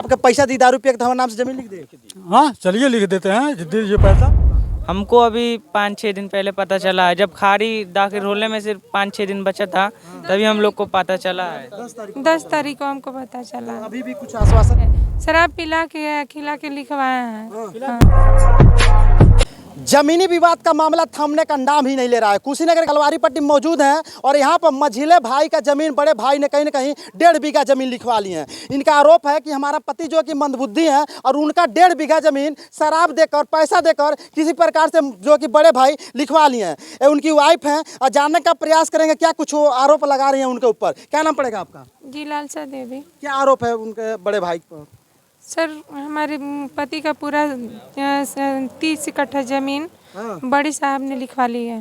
आपका पैसा दी दारू पिया के हमारे नाम से जमीन लिख दे। हाँ चलिए लिख देते हैं दीजिए पैसा। हमको अभी 5-6 दिन पहले पता चला है, जब खारी दाखिल होने में सिर्फ 5-6 दिन बचा था तभी हम लोग को पता चला है। 10 तारीख को हमको पता चला। अभी भी कुछ आश्वासन? शराब पिला के खिला के लिखवाए हैं। जमीनी विवाद का मामला थमने का नाम ही नहीं ले रहा है। कुशीनगर कलवारी पट्टी मौजूद हैं और यहाँ पर मझिले भाई का जमीन बड़े भाई ने कहीं ना कहीं 1.5 बीघा जमीन लिखवा ली है। इनका आरोप है कि हमारा पति जो कि मंदबुद्धि है और उनका 1.5 बीघा जमीन शराब देकर पैसा देकर किसी प्रकार से जो कि बड़े भाई लिखवा लिए हैं। उनकी वाइफ हैं और जानने का प्रयास करेंगे क्या कुछ वो आरोप लगा रही हैं उनके ऊपर। क्या नाम पड़ेगा आपका? जी लालसा देवी। क्या आरोप है उनके बड़े भाई पर? सर हमारे पति का पूरा 30 कट्ठा जमीन बड़ी साहब ने लिखवा ली है।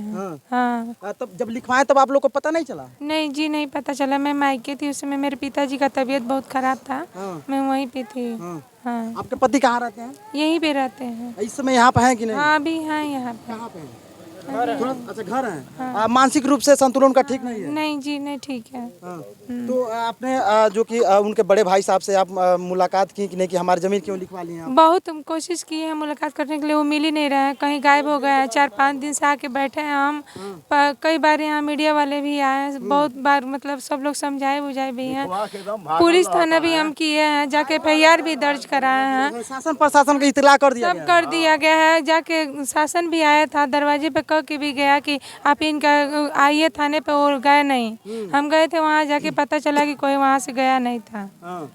हाँ। तब जब लिखवाए तब आप लोग को पता नहीं चला? नहीं जी नहीं पता चला। मैं मायके थी उस समय, मेरे पिताजी का तबीयत बहुत खराब था। मैं वहीं पे थी। हाँ। आपके पति कहाँ रहते हैं? यहीं पे रहते हैं। इस समय यहाँ पे हैं कि नहीं? हाँ अभी हैं यहाँ पे। कहाँ पे हैं? अच्छा घर है। मानसिक रूप से संतुलन उनका ठीक नहीं है? नहीं जी नहीं ठीक है। तो आपने जो कि उनके बड़े भाई साहब से आप मुलाकात की कि नहीं कि हमारी जमीन क्यों लिखवा ली हैं? बहुत कोशिश की है मुलाकात करने के लिए, वो मिल ही नहीं रहा है, कहीं गायब हो गया है। 4-5 दिन से आके बैठे हैं हम। कई बार यहाँ मीडिया वाले भी आए, बहुत बार मतलब सब लोग समझाए बुझाए भी हैं। पुलिस थाना भी हम किए हैं, जाके FIR भी दर्ज कराए हैं। शासन प्रशासन का इतला कर दिया सब कर दिया गया है। जाके शासन भी आया था, दरवाजे पे कह के भी गया कि आप इनका आइए थाने पे, और गए नहीं। हम गए थे वहाँ, जाके पता चला कि कोई वहाँ से गया नहीं था।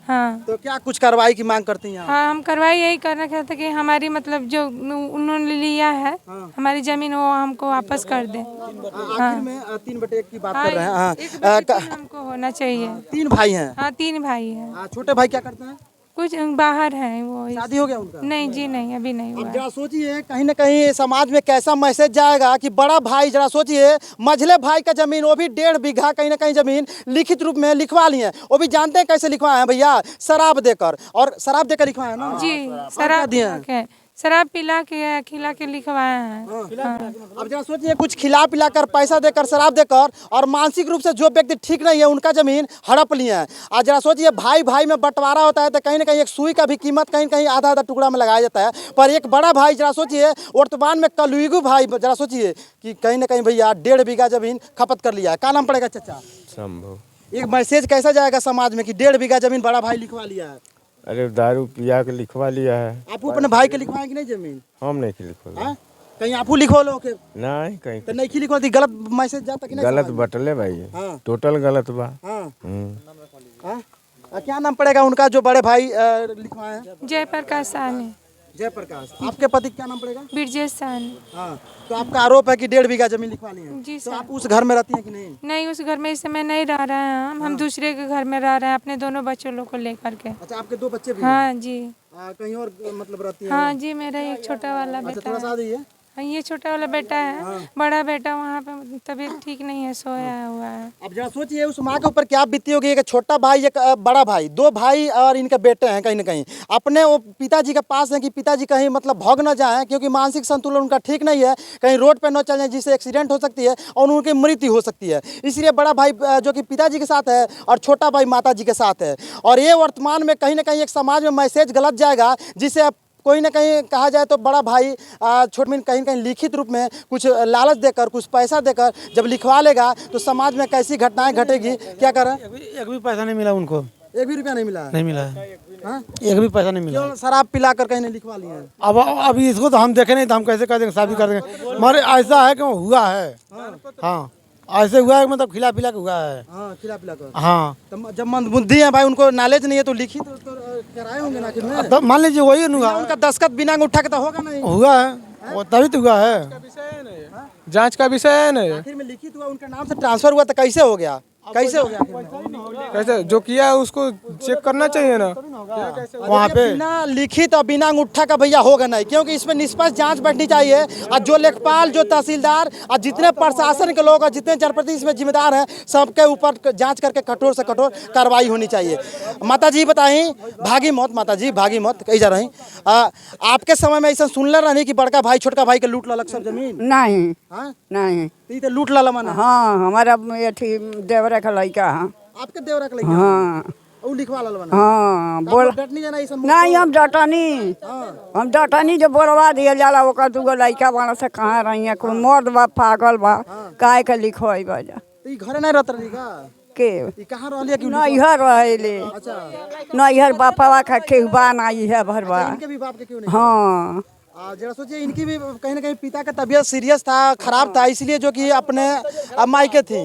हाँ। तो क्या कुछ कार्रवाई की मांग करती हैं? हाँ हम कार्रवाई यही करना चाहते कि हमारी मतलब जो उन्होंने लिया है हमारी जमीन वो हमको वापस कर दे। आखिर में 3/1 की बात कर रहे हैं। हमको होना चाहिए। 3 भाई हैं? हाँ 3 भाई हैं। छोटे भाई क्या करते हैं? कुछ बाहर हैं वो। शादी हो गया उनका? नहीं जी नहीं अभी नहीं हुआ। अब जरा सोचिए कहीं ना कहीं समाज में कैसा मैसेज जाएगा कि बड़ा भाई, जरा सोचिए मझले भाई का जमीन वो भी 1.5 बीघा कहीं ना कहीं जमीन लिखित रूप में लिखवा ली है। वो भी जानते हैं कैसे लिखवाए हैं भैया? शराब देकर। और शराब देकर लिखवाए हैं ना? जी शराब दिए, शराब पिला के खिला के लिखवाए हैं। अब जरा सोचिए कुछ खिला पिला कर पैसा देकर शराब देकर और मानसिक रूप से जो व्यक्ति ठीक नहीं है उनका जमीन हड़प लिए हैं। और जरा सोचिए भाई भाई में बंटवारा होता है तो कहीं ना कहीं एक सुई का भी कीमत कहीं कहीं आधा आधा टुकड़ा में लगाया जाता है। पर एक बड़ा भाई जरा सोचिए वर्तमान में कलयुगी भाई, जरा सोचिए कि कहीं ना कहीं भैया 1.5 बीघा जमीन खपत कर लिया है। क्या नाम पड़ेगा चाचा? संभव। एक मैसेज कैसा जाएगा समाज में कि 1.5 बीघा जमीन बड़ा भाई लिखवा लिया है? अरे दारू पिया के लिखवा लिया है। आप अपने भाई के लिखवाए कि नहीं जमीन? हम नहीं लिखवा। कहीं आप लिखवा लो के? नहीं कहीं तो नहीं लिखवा दी, गलत मैसेज जाता कि नहीं? गलत बटले भाई। टोटल गलत बा। क्या नाम पड़ेगा उनका जो बड़े भाई लिखवाए हैं? जयप्रकाश साहनी। जयप्रकाश। आपके पति क्या नाम पड़ेगा? ब्रजेश साहनी। तो आपका आरोप है कि 1.5 बीघा जमीन लिखवा ली है? जी तो सर। आप उस घर में रहती हैं कि नहीं? नहीं उस घर में इस समय नहीं रह रहे हैं हम दूसरे के घर में रह रहे हैं अपने दोनों बच्चों लोग को लेकर के। अच्छा आपके 2 बच्चे भी? हाँ जी। कहीं और मतलब रहती हैं? हाँ जी मेरा एक छोटा वाला अच्छा बेटा थोड़ा सा है। हाँ ये छोटा वाला बेटा है। बड़ा बेटा वहाँ पे तबीयत ठीक नहीं है, सोया हुआ है। अब जरा सोचिए उस माँ के ऊपर क्या बीती होगी। एक छोटा भाई एक बड़ा भाई, 2 भाई और इनके बेटे हैं कहीं ना कहीं अपने वो पिताजी के पास हैं कि पिताजी कहीं मतलब भाग न जाएं, क्योंकि मानसिक संतुलन उनका ठीक नहीं है, कहीं रोड पे न चल जाए जिससे एक्सीडेंट हो सकती है और उनकी मृत्यु हो सकती है। इसलिए बड़ा भाई जो कि पिताजी के साथ है और छोटा भाई माताजी के साथ है। और ये वर्तमान में कहीं ना कहीं एक समाज में मैसेज गलत जाएगा जिससे कोई ना कहीं कहा जाए तो बड़ा भाई छोट में कहीं कहीं लिखित रूप में कुछ लालच देकर कुछ पैसा देकर जब लिखवा लेगा तो समाज में कैसी घटनाएं घटेगी। क्या करें? एक भी पैसा नहीं मिला उनको। 1 भी रुपया नहीं मिला? नहीं मिला है। एक भी पैसा नहीं मिला। क्यों? शराब पिला कर कहीं नहीं लिखवा लिए हैं? अब अभी इसको तो हम देखे नहीं तो हम कैसे कर देंगे, शादी कर देंगे। मगर ऐसा है कि हुआ है। हाँ ऐसे हुआ है, मतलब खिला पिला के हुआ है। खिला पिला कर। हाँ तो जब मंदबुद्धि है भाई, उनको नॉलेज नहीं है तो लिखित तो कराए होंगे ना आखिर में। तो मान लीजिए वही उनका दस्तखत बिना अंगूठा के तो होगा नहीं। हुआ है वो तभी तो हुआ है। जांच का विषय है ना। आखिर में लिखित हुआ, उनके नाम से ट्रांसफर हुआ तो कैसे हो गया? कैसे हो गया? कैसे जो किया है उसको चेक करना चाहिए ना वहाँ पे। बिना लिखित और बिना अंगूठा का भैया होगा नहीं, क्योंकि इसमें निष्पक्ष जांच बैठनी चाहिए। और जो लेखपाल, जो तहसीलदार और जितने प्रशासन के लोग और जितने जनप्रतिनिधि इसमें जिम्मेदार हैं सबके ऊपर जांच करके कठोर से कठोर कार्रवाई होनी चाहिए। माता जी बताई भागी मौत, माता जी भागी मौत कही जा रही। आपके समय में ऐसा सुनले रहनी कि बड़का भाई छोटका भाई के लूट ललक सब जमीन? नहीं। हाँ नहीं तो लूट लला माना? हाँ हमारा अथी देवरा का लड़का है। आपके देवरा का लड़का? हाँ वो लिखवा ला बना। हाँ आप बोल लोग डट नहीं जाना इस नहीं हम डटनी हम डटनी जो बोलवा दिया जाला ओकर दूगो लड़का बड़ा से कहाँ रही है कोई मर्द बा पागल बा काहे के लिखवाई बजा तो ई घरे नहीं रहत रही का? के ई कहाँ रहलिया कि नैहर रहेले नैहर बापा का केहू ना है भरवा इनके भी बाप के क्यों नहीं? हाँ जरा सोचिए इनकी भी कहीं ना कहीं पिता का तबीयत सीरियस था, खराब था, इसलिए जो कि अपने मायके थी।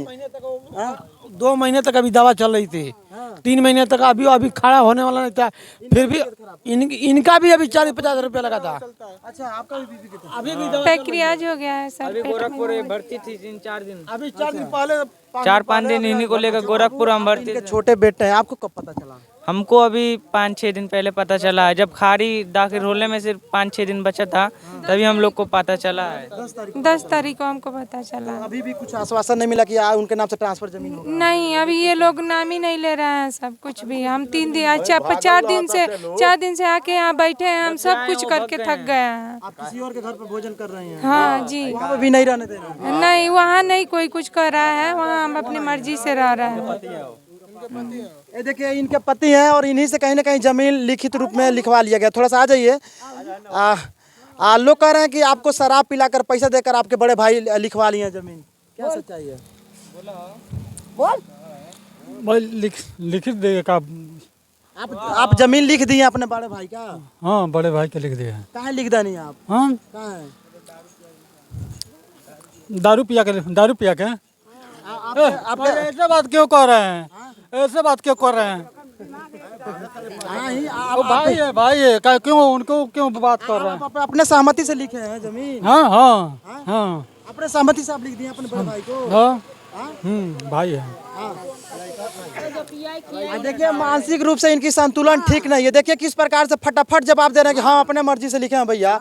2 महीने तक अभी दवा चल रही थी, 3 महीने तक अभी खड़ा होने वाला नहीं था, फिर भी इनका भी अभी 40-50 रुपया लगा था। अच्छा आपका भी बीपी कितना? अभी भी दवा पैक्रियाज हो गया है सर अभी गोरखपुर भर्ती थी 3-4 दिन, अभी 4 दिन पहले 4-5 दिन इन्हीं को लेकर गोरखपुर हम भर्ती इनके थे। छोटे बेटे हैं, आपको कब पता चला? हमको अभी 5-6 दिन पहले पता चला है, जब खारी दाखिल होने में सिर्फ 5-6 दिन बचा था तभी हम लोग को पता चला है। 10 तारीख को हमको पता चला। अभी भी कुछ आश्वासन नहीं मिला कि उनके नाम से ट्रांसफर जमीन होगा? नहीं अभी ये लोग नाम ही नहीं ले रहे हैं सब कुछ भी। हम 3 दिन 4 दिन से आके यहाँ बैठे हैं, हम सब कुछ करके थक गए हैं। आप किसी और के घर पर भोजन कर रहे हैं? हाँ जी वहाँ पे भी नहीं रहने दे रहे हैं? नहीं वहाँ नहीं कोई कुछ कर रहा है, वहाँ हम अपनी मर्जी से रह रहे हैं। ये देखिए इनके पति हैं और इन्हीं से कहीं ना कहीं जमीन लिखित रूप में लिखवा लिया गया। थोड़ा सा आ जाइए। लोग कह रहे हैं कि आपको शराब पिलाकर पैसा देकर आपके बड़े भाई लिखवा लिए हैं जमीन, क्या सच्चाई है? भाई लिखित देगा आप जमीन लिख दिए अपने बड़े भाई का? हाँ बड़े भाई के लिख दिया है। कहाँ लिख देनी आप? हाँ कहाँ है? दारू पिया के आप ऐसे बात क्यों कर रहे हैं? ऐसे बात क्यों कर रहे हैं? हाँ ही वो भाई है क्यों उनको क्यों बात कर रहे हैं? आप अपने सहमति से लिखे हैं जमीन? हाँ हाँ हाँ अपने सहमति से आप लिख दिए अपने बड़े भाई को? हाँ भाई है। देखिए मानसिक रूप से इनकी संतुलन ठीक नहीं है। देखिए किस प्रकार से फटाफट जवाब दे रहे हैं कि हाँ अपने मर्जी से लिखे हैं भैया।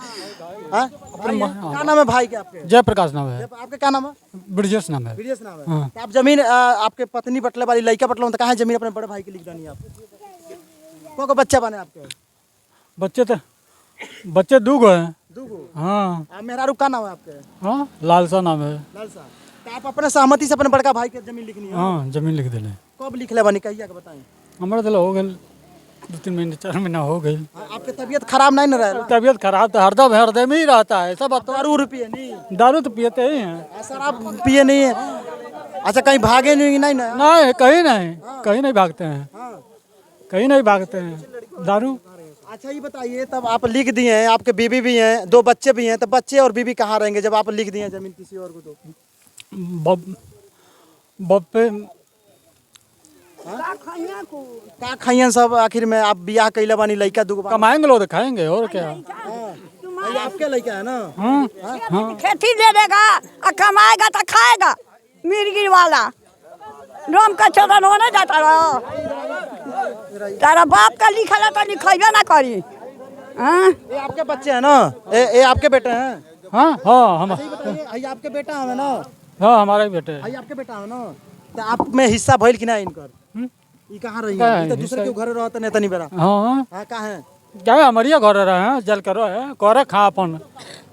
क्या नाम है भाई के आपके? जयप्रकाश नाम है। आपके क्या नाम है? ब्रिजेश नाम है। ब्रिजेश नाम है। तो आप जमीन आपके पत्नी बटले वाली लड़का बटला कहाँ है जमीन अपने बड़े भाई के लिख देनी है आप? को बच्चा बने आपके? बच्चे 2 गो हैं। 2 गो? हाँ मेहरारू का नाम है आपके? हाँ लालसा नाम है। लालसा। तो आप अपने सहमति से अपने बड़का भाई के जमीन लिखनी है? हाँ जमीन लिख दिले। कब लिखले बनी कहिए के बताएं? हमारा तो हो गए 2-3 महीने 4 महीना हो गई। आपके तबीयत खराब नहीं न रहे? तबीयत खराब तो हरदम ही रहता है। सब दारू रुपये नहीं? दारू तो पीते ही हैं। शराब पिए नहीं है? अच्छा कहीं भागे नहीं ना? नहीं कहीं नहीं भागते हैं। कहीं नहीं भागते हैं दारू। अच्छा ये बताइए तब आप लिख दिए हैं, आपके बीवी भी हैं, 2 बच्चे भी हैं, तो बच्चे और बीवी कहाँ रहेंगे जब आप लिख दिए हैं जमीन किसी और को? तो बप्पे का खाइयन सब आखिर में? आप बियाह कैले बानी लड़का 2 गो कमाएंगे लोग तो खाएंगे और क्या। आपके लड़का है ना? खेती ले लेगा और कमाएगा तो खाएगा मिर्गी वाला रोम का चौदन होने जाता रहो। तारा बाप का लिखा तो लिखेगा ना करी। ये आपके बच्चे हैं ना? ये आपके बेटे हैं? हाँ ये आपके बेटा है ना? हाँ हमारा ही बेटे है। ये आपके बेटा है ना? तो आप में हिस्सा भइल कि ना इनकर? ये कहाँ रही है? तो दूसरे के घर रहते नहीं तनी बेरा। हाँ कहाँ है? क्या हमारी घर रहे हैं जल करो है करे खा अपन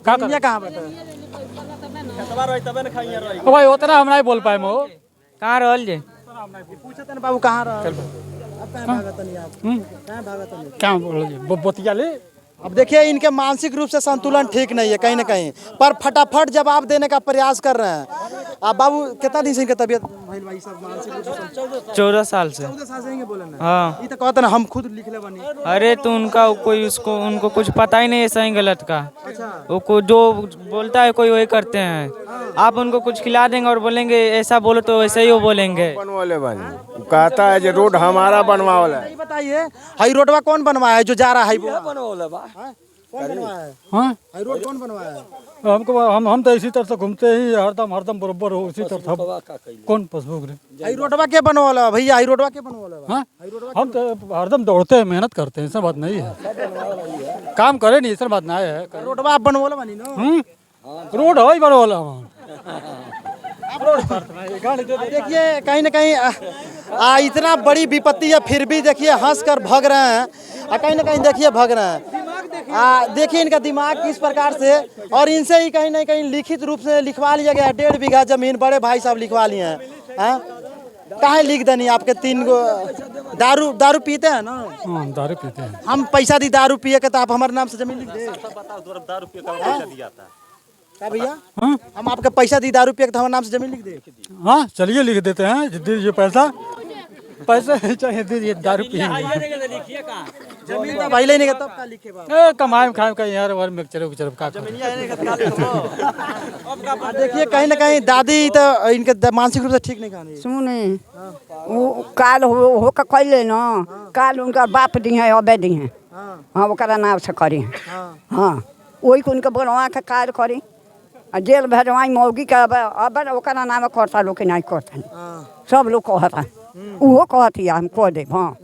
का कर। कहाँ बेटा? भाई उतना हम नहीं बोल पाए मो। कहाँ रहल जे? पूछते हैं बाबू कहाँ रह? अब कहाँ भागत नहीं आप? कहाँ भागत नहीं? क्या बोल बोतिया ले। अब देखिए इनके मानसिक रूप से संतुलन ठीक नहीं है कहीं ना कहीं, पर फटाफट जवाब देने का प्रयास कर रहे हैं। अब बाबू कितना दिन से इनकी तबीयत भइल भाई सब मानसिक रूप से? 14 साल से। 14 साल से इनके बोले ना? हाँ। ये तो कहते ना हम खुद लिख ले बनी। अरे तो उनका कोई उनको कुछ पता ही नहीं है सही गलत का। वो जो बोलता है कोई वही करते हैं। आप उनको कुछ खिला देंगे और बोलेंगे ऐसा बोलो तो वैसे ही वो बोलेंगे। बनवाले बनी कहता है जो रोड हमारा बनवा वाला है। ये बताइए हाई रोडवा कौन बनवाया है जो जा रहा है? कौन बनवाया है? हाँ हाई रोड कौन बनवाया है? हमको हम तो इसी तरह से घूमते ही हरदम बरोबर हो उसी तरह। कौन पसबुक रे? हाई रोडवा के बनवाला भैया? हाई रोडवा के बनवाला? हाँ हम तो हरदम दौड़ते हैं मेहनत करते हैं ऐसा बात नहीं है। काम करे नहीं ऐसा बात नहीं है। रोडवा आप बनवाला बनी ना? रोड है बड़ा वाला। देखिए कहीं ना कहीं इतना बड़ी विपत्ति है फिर भी देखिए हंस कर भाग रहे हैं, कहीं ना कहीं देखिए भाग रहे हैं। देखिए इनका दिमाग किस प्रकार से, और इनसे ही कहीं ना कहीं लिखित रूप से लिखवा लिया गया 1.5 बीघा जमीन बड़े भाई साहब लिखवा लिए हैं। काहे लिख देनी आपके 3 गो दारू पीते हैं ना? हाँ दारू पीते हैं। हम पैसा दी दारू पिए के तो आप हमारे नाम से जमीन लिख दे? क्या भैया? हाँ हम आपके पैसा दी दारू पिए के तो हमारे नाम से जमीन लिख दे? हाँ चलिए लिख देते हैं, दीजिए पैसा चाहिए दीजिए, दारू पिएंगे। जमीन तो भाई नहीं तब का लिखे बा? कमाए खाए का यार और में चलो का देखिए कहीं ना कहीं दादी तो इनके मानसिक रूप से ठीक नहीं कहानी। सुने वो काल हो का कैले ना, काल उनका बाप दी है अबे दी है। हाँ ओकरा नाम से करी। हाँ वही को उनका बनवा के कार्य करी, जेल भेजवाई मौगी का अब ओकरा नाम करता लोग नहीं करता, सब लोग कहता वो कहती हम कह दे। हाँ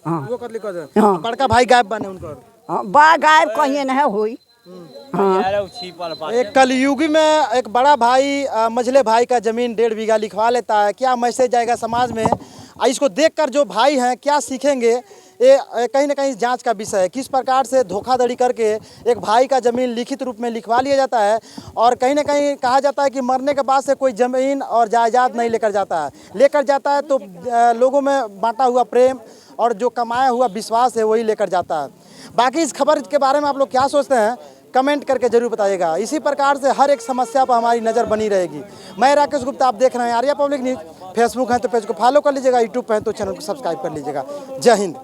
हाँ वो कर लिखो दे। बड़का भाई गायब बने उनको। बा गायब कहिए न हुई। हाँ एक कलयुगी में एक बड़ा भाई मझले भाई का जमीन 1.5 बीघा लिखवा लेता है, क्या मैसेज जाएगा समाज में? इसको देखकर जो भाई हैं क्या सीखेंगे, ये कहीं ना कहीं जांच का विषय है। किस प्रकार से धोखाधड़ी करके एक भाई का ज़मीन लिखित रूप में लिखवा लिया जाता है और कहीं ना कहीं कहा जाता है कि मरने के बाद से कोई ज़मीन और जायदाद नहीं लेकर जाता है। लेकर जाता है तो लोगों में बांटा हुआ प्रेम और जो कमाया हुआ विश्वास है वही लेकर जाता है। बाकी इस खबर के बारे में आप लोग क्या सोचते हैं कमेंट करके जरूर बताइएगा। इसी प्रकार से हर एक समस्या पर हमारी नज़र बनी रहेगी। मैं राकेश गुप्ता, आप देख रहे हैं आर्या पब्लिक न्यूज़। फेसबुक है तो पेज को फॉलो कर लीजिएगा, यूट्यूब पे है तो चैनल को सब्सक्राइब कर लीजिएगा। जय हिंद।